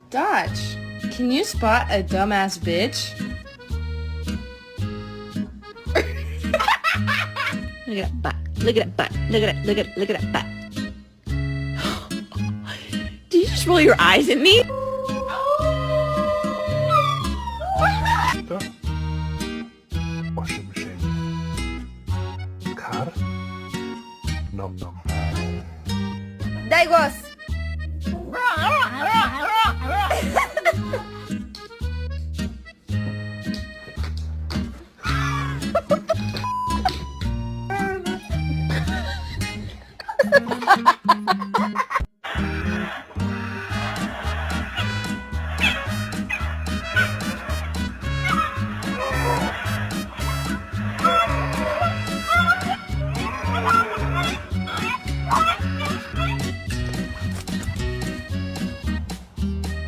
Dutch, can you spot a dumbass bitch? Look at that butt. Look at that butt. Look at that. Look at that butt. Did you just roll your eyes at me? To? Başım şey. Kar. Nom nom. Daj głos!